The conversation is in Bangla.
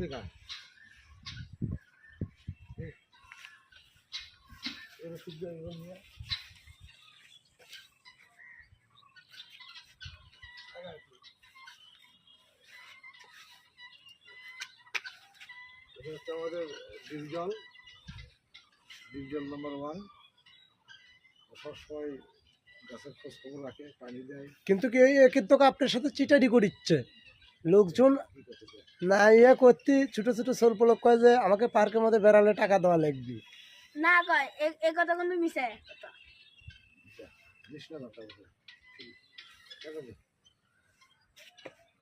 লেখা এবার সূর্য এবার নিয়ে এটা হচ্ছে আমাদের ডিপজল নাম্বার 1 সবসময় গাছের খোঁজ খবর রাখে, পানি দেয়। কিন্তু কি কিন্তু আপনার সাথে চিটারি করিচ্ছে লোকজন না, ইয়ে করতে ছোট ছোট সল্পলোক কয় যে আমাকে পার্কের মধ্যে বেড়ালে টাকা দেওয়া লাগবে না কয় এই কথা কিন্তু মিশায় জিনিস না